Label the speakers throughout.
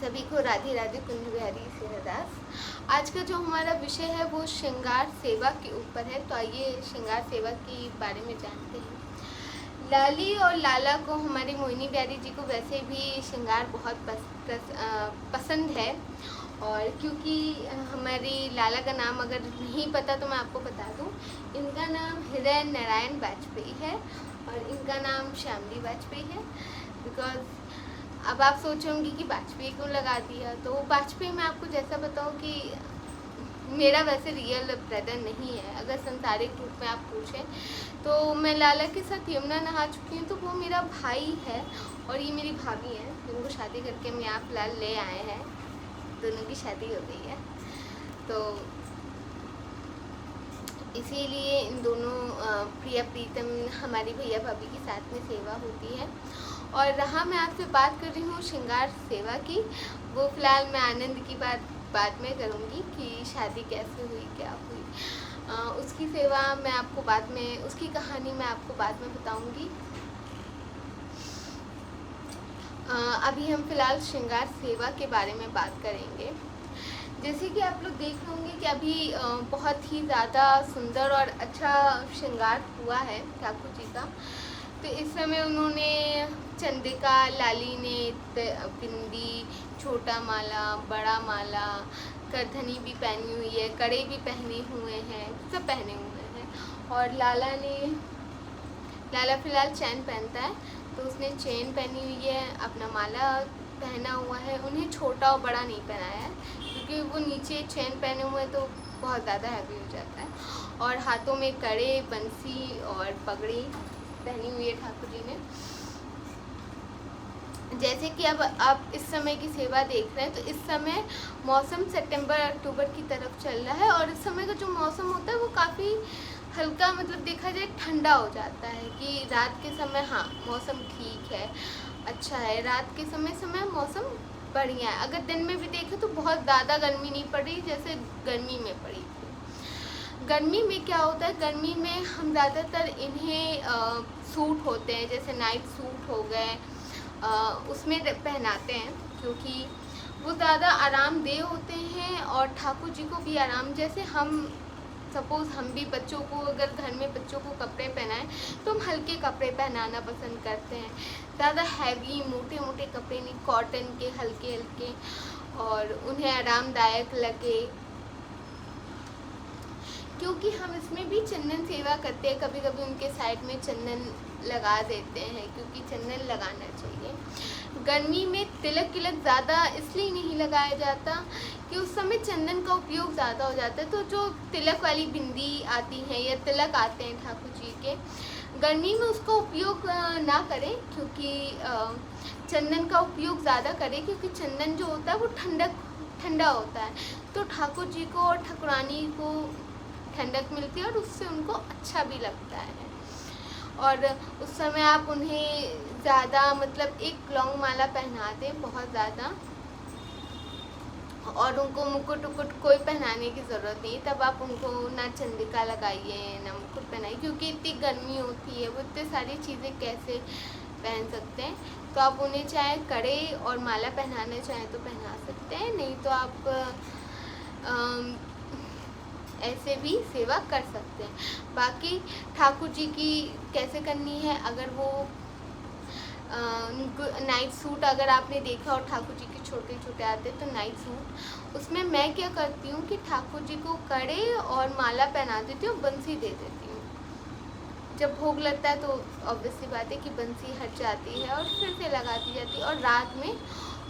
Speaker 1: सभी को राधे राधे कुंज बिहारी सेवादास। आज का जो हमारा विषय है वो श्रृंगार सेवा के ऊपर है। तो आइए श्रृंगार सेवा के बारे में जानते हैं। लाली और लाला को, हमारी मोहिनी बिहारी जी को वैसे भी श्रृंगार बहुत पसंद है। और क्योंकि हमारी लाला का नाम अगर नहीं पता तो मैं आपको बता दूं, इनका नाम हृदय नारायण वाजपेयी है और इनका नाम श्यामली वाजपेयी है। बिकॉज अब आप सोचोगे कि वाजपेयी क्यों लगा दिया, तो वाजपेयी मैं आपको जैसा बताऊँ कि मेरा वैसे रियल ब्रदर नहीं है। अगर संसारिक रूप में आप पूछें तो मैं लाला के साथ यमुना नहा चुकी हूँ, तो वो मेरा भाई है और ये मेरी भाभी है जिनको शादी करके हम यहाँ फिलहाल ले आए हैं। दोनों की शादी हो गई है, तो इसीलिए इन दोनों प्रिया प्रीतम हमारी भैया भाभी के साथ में सेवा होती है। और रहा मैं आपसे बात कर रही हूँ श्रृंगार सेवा की, वो फिलहाल मैं आनंद की बात बाद में करूँगी कि शादी कैसे हुई, क्या हुई। उसकी सेवा मैं आपको बाद में, उसकी कहानी मैं आपको बाद में बताऊँगी। अभी हम फिलहाल श्रृंगार सेवा के बारे में बात करेंगे। जैसे कि आप लोग देख रहे होंगे कि अभी बहुत ही ज़्यादा सुंदर और अच्छा श्रृंगार हुआ है ठाकुर जी का। तो इस समय उन्होंने चंद्रिका, लाली ने बिंदी, छोटा माला, बड़ा माला, करधनी भी पहनी हुई है, कड़े भी पहने हुए हैं, सब पहने हुए हैं। और लाला फिलहाल चैन पहनता है, तो उसने चेन पहनी हुई है, अपना माला पहना हुआ है। उन्हें छोटा और बड़ा नहीं पहनाया है क्योंकि वो नीचे चेन पहने हुए हैं तो बहुत ज़्यादा हैवी हो जाता है। और हाथों में कड़े, बंसी और पगड़ी पहनी हुई है ठाकुर जी ने। जैसे कि अब आप इस समय की सेवा देख रहे हैं, तो इस समय मौसम सितंबर अक्टूबर की तरफ चल रहा है और इस समय का जो मौसम होता है वो काफ़ी हल्का, मतलब देखा जाए ठंडा हो जाता है कि रात के समय हाँ मौसम ठीक है, अच्छा है। रात के समय मौसम बढ़िया है। अगर दिन में भी देखें तो बहुत ज़्यादा गर्मी नहीं पड़ रही जैसे गर्मी में पड़ी थी। गर्मी में क्या होता है, गर्मी में हम ज़्यादातर इन्हें सूट होते हैं, जैसे नाइट सूट हो गए, उसमें पहनाते हैं क्योंकि वो ज़्यादा आरामदेह होते हैं और ठाकुर जी को भी आराम। जैसे हम सपोज़ हम भी बच्चों को, अगर घर में बच्चों को कपड़े पहनाएं तो हम हल्के कपड़े पहनाना पसंद करते हैं, ज़्यादा हैवी मोटे मोटे कपड़े नहीं, कॉटन के हल्के हल्के, और उन्हें आरामदायक लगे। क्योंकि हम इसमें भी चंदन सेवा करते हैं, कभी कभी उनके साइड में चंदन लगा देते हैं क्योंकि चंदन लगाना चाहिए। गर्मी में तिलक किलक ज़्यादा इसलिए नहीं लगाया जाता कि उस समय चंदन का उपयोग ज़्यादा हो जाता है। तो जो तिलक वाली बिंदी आती हैं या तिलक आते हैं ठाकुर जी के, गर्मी में उसका उपयोग ना करें क्योंकि चंदन का उपयोग ज़्यादा करें क्योंकि चंदन जो होता है वो ठंडा होता है। तो ठाकुर जी को और ठाकुरानी को ठंडक मिलती है और उससे उनको अच्छा भी लगता है। और उस समय आप उन्हें ज़्यादा, मतलब एक लॉन्ग माला पहना दें बहुत ज़्यादा, और उनको मुकुट उकुट कोई पहनाने की ज़रूरत नहीं। तब आप उनको ना चंद्रिका लगाइए ना मुकुट पहनाइए क्योंकि इतनी गर्मी होती है, वो इतनी सारी चीज़ें कैसे पहन सकते हैं। तो आप उन्हें चाहे कड़े और माला पहनाना चाहें तो पहना सकते हैं, नहीं तो आप ऐसे भी सेवा कर सकते हैं। बाकी ठाकुर जी की कैसे करनी है, अगर वो नाइट सूट अगर आपने देखा और ठाकुर जी के छोटे छोटे आते हैं तो नाइट सूट, उसमें मैं क्या करती हूँ कि ठाकुर जी को कड़े और माला पहना देती हूँ, बंसी दे देती हूँ। जब भोग लगता है तो ऑब्वियस सी बात है कि बंसी हट जाती है और फिर से लगा दी जाती है। और रात में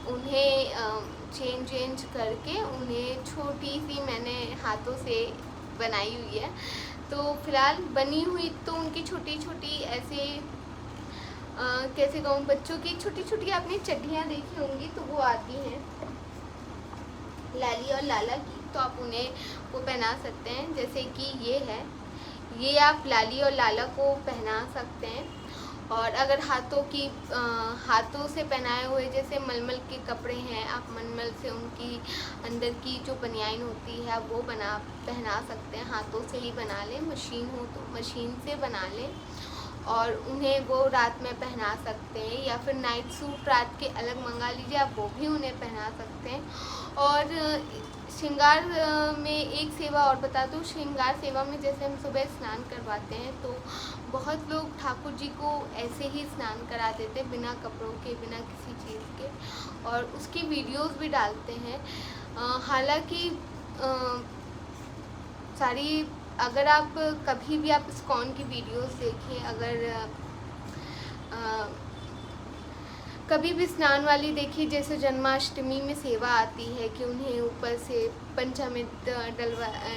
Speaker 1: उन्हें चेंज करके उन्हें छोटी सी मैंने हाथों से बनाई हुई है। तो फिलहाल बनी हुई तो उनकी छोटी छोटी ऐसे कैसे कहूँ, बच्चों की छोटी छोटी आपने चड्डियाँ देखी होंगी तो वो आती हैं लाली और लाला की, तो आप उन्हें वो पहना सकते हैं। जैसे कि ये है, ये आप लाली और लाला को पहना सकते हैं। और अगर हाथों से पहनाए हुए जैसे मलमल के कपड़े हैं, आप मलमल से उनकी अंदर की जो बनियाइन होती है आप वो पहना सकते हैं। हाथों से ही बना लें, मशीन हो तो मशीन से बना लें। और उन्हें वो रात में पहना सकते हैं, या फिर नाइट सूट रात के अलग मंगा लीजिए, आप वो भी उन्हें पहना सकते हैं। और श्रृंगार में एक सेवा और बता दूँ, श्रृंगार सेवा में जैसे हम सुबह स्नान करवाते हैं तो बहुत लोग ठाकुर जी को ऐसे ही स्नान करा देते हैं, बिना कपड़ों के, बिना किसी चीज़ के, और उसकी वीडियोस भी डालते हैं। हालांकि सारी, अगर आप कभी भी आप इस्कॉन की वीडियोस देखें, अगर कभी भी स्नान वाली देखिए, जैसे जन्माष्टमी में सेवा आती है कि उन्हें ऊपर से पंचामृत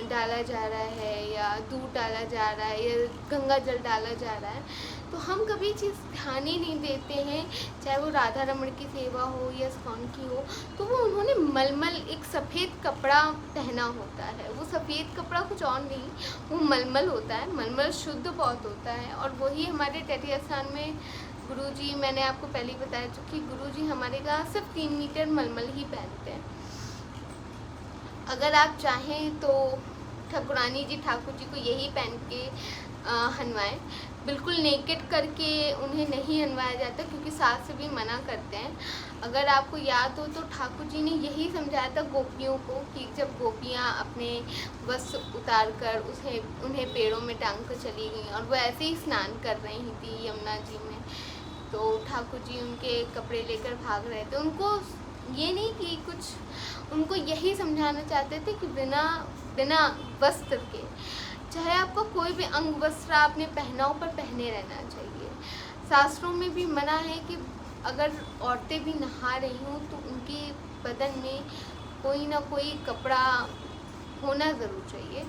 Speaker 1: डाला जा रहा है, या दूध डाला जा रहा है, या गंगा जल डाला जा रहा है, तो हम कभी चीज़ ध्यान ही नहीं देते हैं। चाहे वो राधा रमण की सेवा हो या इस्कॉन की हो, तो वो उन्होंने मलमल एक सफ़ेद कपड़ा पहना होता है। वो सफ़ेद कपड़ा कुछ और नहीं, वो मलमल होता है। मलमल शुद्ध बहुत होता है, और वही हमारे तटीय स्थान में गुरुजी, मैंने आपको पहले ही बताया कि गुरुजी हमारे यहाँ सिर्फ 3 मीटर मलमल ही पहनते हैं। अगर आप चाहें तो ठाकुरानी जी ठाकुर जी को यही पहन के हनवाएं। बिल्कुल नेकेड करके उन्हें नहीं हनवाया जाता, क्योंकि शास्त्र भी मना करते हैं। अगर आपको याद हो तो ठाकुर जी ने यही समझाया था गोपियों को कि जब गोपियाँ अपने वस्त्र उतार कर उन्हें पेड़ों में टांग कर चली गई, और वो ऐसे ही स्नान कर रही थी यमुना जी में, तो ठाकुर जी उनके कपड़े लेकर भाग रहे थे। उनको ये नहीं कि कुछ, उनको यही समझाना चाहते थे कि बिना वस्त्र के, चाहे आपका कोई भी अंग वस्त्र आपने पहना हो, पर पहने रहना चाहिए। शास्त्रों में भी मना है कि अगर औरतें भी नहा रही हों तो उनके बदन में कोई ना कोई कपड़ा होना ज़रूर चाहिए।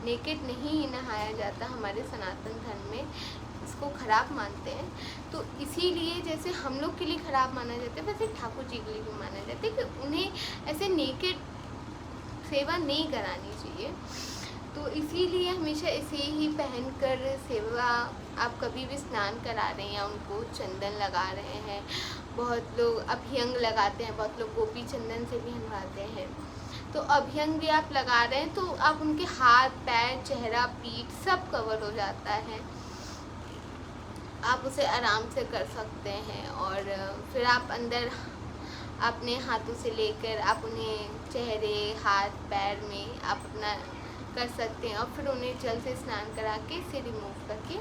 Speaker 1: नेकेड नहीं नहाया जाता हमारे सनातन धर्म में, इसको ख़राब मानते हैं। तो इसीलिए जैसे हम लोग के लिए ख़राब माना जाता है, वैसे ठाकुर जी के लिए भी माना जाता है कि उन्हें ऐसे नेकेड सेवा नहीं करानी चाहिए। तो इसीलिए हमेशा इसे ही पहनकर सेवा, आप कभी भी स्नान करा रहे हैं या उनको चंदन लगा रहे हैं, बहुत लोग अभ्यंग लगाते हैं, बहुत लोग गोपी चंदन से भी हनवाते हैं, तो अभ्यंग भी आप लगा रहे हैं तो आप उनके हाथ, पैर, चेहरा, पीठ सब कवर हो जाता है। आप उसे आराम से कर सकते हैं, और फिर आप अंदर अपने हाथों से लेकर आप उन्हें चेहरे, हाथ, पैर में आप अपना कर सकते हैं, और फिर उन्हें जल से स्नान करा के इसे रिमूव करके,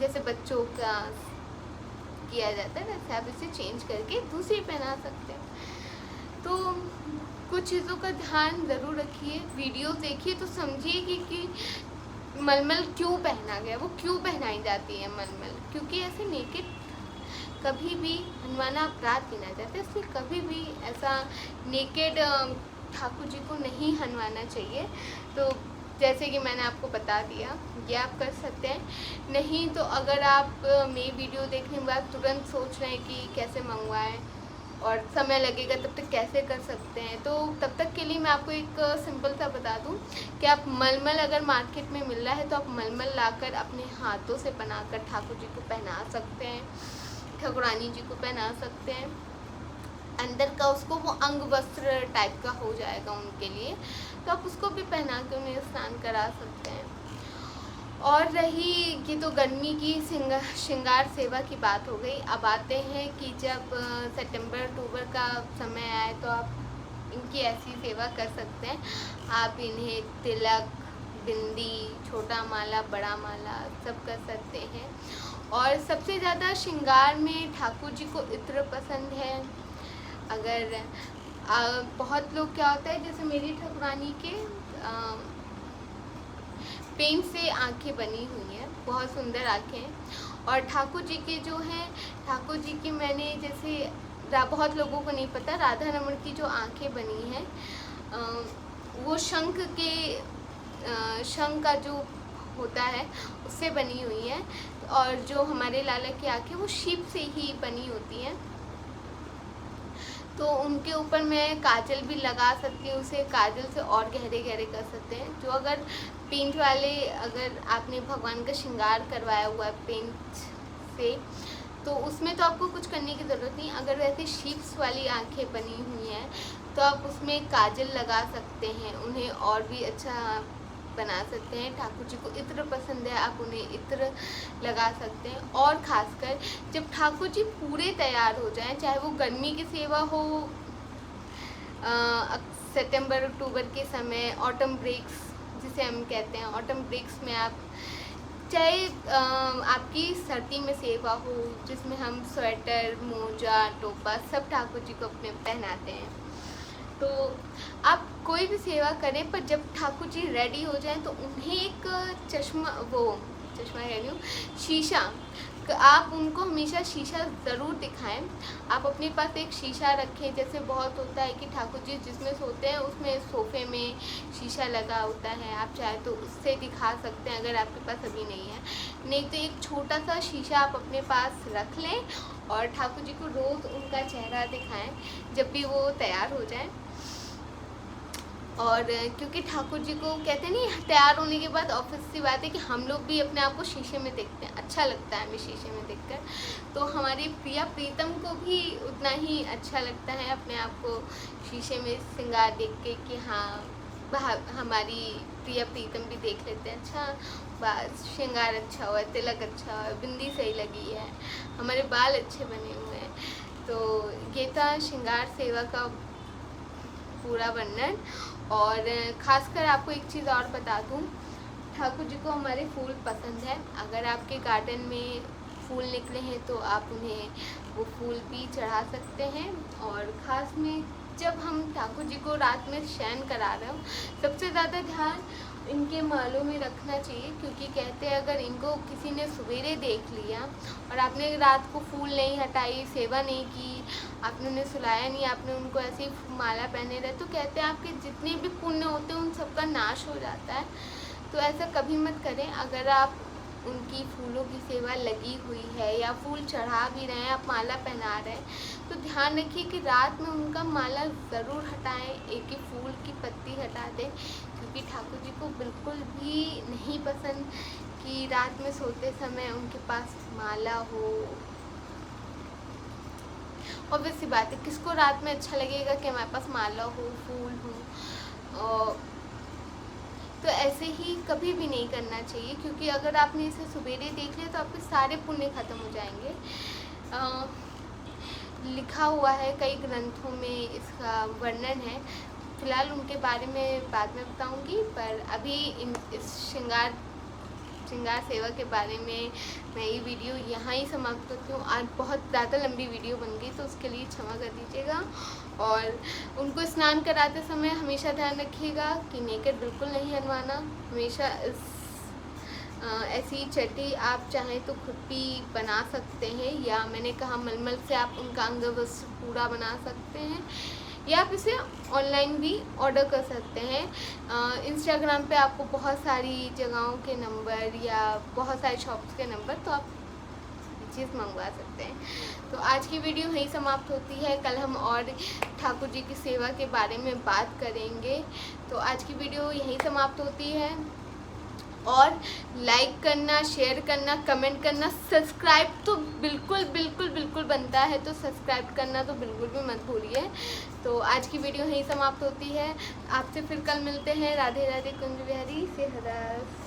Speaker 1: जैसे बच्चों का किया जाता है वैसे आप इसे चेंज करके दूसरी पहना सकते हैं। तो कुछ चीज़ों का ध्यान ज़रूर रखिए, वीडियो देखिए तो समझिए कि मलमल क्यों पहना गया, वो क्यों पहनाई जाती है मलमल, क्योंकि ऐसे नेकेड कभी भी हनवाना अपराध गिना जाता है, इसलिए कभी भी ऐसा नेकेड ठाकुर जी को नहीं हनवाना चाहिए। तो जैसे कि मैंने आपको बता दिया, ये आप कर सकते हैं। नहीं तो अगर आप मेरी वीडियो देखने के बाद तुरंत सोच रहे हैं कि कैसे मंगवाएं और समय लगेगा, तब तक कैसे कर सकते हैं, तो तब तक के लिए मैं आपको एक सिंपल सा बता दूं कि आप मलमल अगर मार्केट में मिल रहा है तो आप मलमल लाकर अपने हाथों से बनाकर ठाकुर जी को पहना सकते हैं, ठाकुरानी जी को पहना सकते हैं। अंदर का उसको वो अंग वस्त्र टाइप का हो जाएगा उनके लिए, तो आप उसको भी पहना के उन्हें स्नान करा सकते हैं। और रही ये तो गर्मी की श्रृंगार सेवा की बात हो गई। अब आते हैं कि जब सितंबर अक्टूबर का समय आए तो आप इनकी ऐसी सेवा कर सकते हैं। आप इन्हें तिलक, बिंदी, छोटा माला, बड़ा माला सब कर सकते हैं। और सबसे ज़्यादा श्रृंगार में ठाकुर जी को इत्र पसंद है। अगर बहुत लोग क्या होता है, जैसे मेरी ठाकुरानी के पेंट से आंखें बनी हुई हैं, बहुत सुंदर आंखें। और ठाकुर जी के जो हैं, ठाकुर जी की मैंने जैसे बहुत लोगों को नहीं पता, राधा रमण की जो आंखें बनी हैं वो शंख का जो होता है उससे बनी हुई है, और जो हमारे लाला की आंखें वो शीप से ही बनी होती हैं। तो उनके ऊपर मैं काजल भी लगा सकती हूँ, उसे काजल से और गहरे गहरे कर सकते हैं। जो अगर पेंट वाले, अगर आपने भगवान का श्रृंगार करवाया हुआ है पेंट से, तो उसमें तो आपको कुछ करने की ज़रूरत नहीं। अगर वैसे शीप्स वाली आंखें बनी हुई हैं तो आप उसमें काजल लगा सकते हैं, उन्हें और भी अच्छा बना सकते हैं। ठाकुर जी को इत्र पसंद है, आप उन्हें इत्र लगा सकते हैं। और ख़ासकर जब ठाकुर जी पूरे तैयार हो जाएं, चाहे वो गर्मी की सेवा हो, सितंबर अक्टूबर के समय, ऑटम ब्रेक्स जिसे हम कहते हैं, ऑटम ब्रेक्स में आप चाहे आपकी सर्दी में सेवा हो जिसमें हम स्वेटर, मोजा, टोपा सब ठाकुर जी को अपने पहनाते हैं, तो आप कोई भी सेवा करें, पर जब ठाकुर जी रेडी हो जाएं तो उन्हें एक चश्मा कह रही हूँ, शीशा, आप उनको हमेशा शीशा ज़रूर दिखाएं। आप अपने पास एक शीशा रखें। जैसे बहुत होता है कि ठाकुर जी जिसमें सोते हैं उसमें सोफ़े में शीशा लगा होता है, आप चाहे तो उससे दिखा सकते हैं अगर आपके पास अभी नहीं है। नहीं तो एक छोटा सा शीशा आप अपने पास रख लें और ठाकुर जी को रोज़ उनका चेहरा दिखाएं जब भी वो तैयार हो जाए। और क्योंकि ठाकुर जी को कहते नहीं, तैयार होने के बाद ऑफिस सी बात है कि हम लोग भी अपने आप को शीशे में देखते हैं, अच्छा लगता है हमें शीशे में देखकर, तो हमारी प्रिया प्रीतम को भी उतना ही अच्छा लगता है अपने आप को शीशे में श्रृंगार देख के कि हाँ हमारी प्रिया प्रीतम भी देख लेते हैं, अच्छा बस श्रृंगार अच्छा हुआ है, तिलक अच्छा हुआ है, बिंदी सही लगी है, हमारे बाल अच्छे बने हुए हैं। तो ये था श्रृंगार सेवा का पूरा वर्णन। और ख़ासकर आपको एक चीज़ और बता दूँ, ठाकुर जी को हमारे फूल पसंद है। अगर आपके गार्डन में फूल निकले हैं तो आप उन्हें वो फूल भी चढ़ा सकते हैं। और ख़ास में जब हम ठाकुर जी को रात में शयन करा रहे हो, सबसे ज़्यादा ध्यान इनके मालों में रखना चाहिए, क्योंकि कहते हैं अगर इनको किसी ने सवेरे देख लिया और आपने रात को फूल नहीं हटाई, सेवा नहीं की, आपने उन्हें सुलाया नहीं, आपने उनको ऐसे ही माला पहने रहे, तो कहते हैं आपके जितने भी पुण्य होते हैं उन सबका नाश हो जाता है। तो ऐसा कभी मत करें। अगर आप उनकी फूलों की सेवा लगी हुई है या फूल चढ़ा भी रहे हैं, आप माला पहना रहे हैं, तो ध्यान रखिए कि रात में उनका माला ज़रूर हटाएं, एक एक फूल की पत्ती हटा दें, क्योंकि ठाकुर जी को बिल्कुल भी नहीं पसंद कि रात में सोते समय उनके पास माला हो। ऑब्वियस सी बात है, किसको रात में अच्छा लगेगा कि हमारे पास माला हो, फूल हो। तो ऐसे ही कभी भी नहीं करना चाहिए, क्योंकि अगर आपने इसे सवेरे देख लिया तो आपके सारे पुण्य खत्म हो जाएंगे। लिखा हुआ है कई ग्रंथों में, इसका वर्णन है। फिलहाल उनके बारे में बाद में बताऊंगी, पर अभी इस श्रृंगार सेवा के बारे में मैं ये वीडियो यहाँ ही समाप्त करती हूँ। आज बहुत ज़्यादा लंबी वीडियो बन गई, तो उसके लिए क्षमा कर दीजिएगा। और उनको स्नान कराते समय हमेशा ध्यान रखिएगा कि नेकेड बिल्कुल नहीं हनवाना। हमेशा ऐसी चट्टी आप चाहें तो खुद भी बना सकते हैं, या मैंने कहा मलमल से आप उनका अंगवस्त्र पूरा बना सकते हैं, या आप इसे ऑनलाइन भी ऑर्डर कर सकते हैं। इंस्टाग्राम पे आपको बहुत सारी जगहों के नंबर या बहुत सारे शॉप्स के नंबर, तो आप चीज़ मंगवा सकते हैं। तो आज की वीडियो यहीं समाप्त होती है। कल हम और ठाकुर जी की सेवा के बारे में बात करेंगे। तो आज की वीडियो यहीं समाप्त होती है। और लाइक करना, शेयर करना, कमेंट करना, सब्सक्राइब तो बिल्कुल बनता है, तो सब्सक्राइब करना तो बिल्कुल भी मत भूलिए। तो आज की वीडियो यहीं समाप्त होती है। आपसे फिर कल मिलते हैं। राधे राधे, कुंज बिहारी से हदास।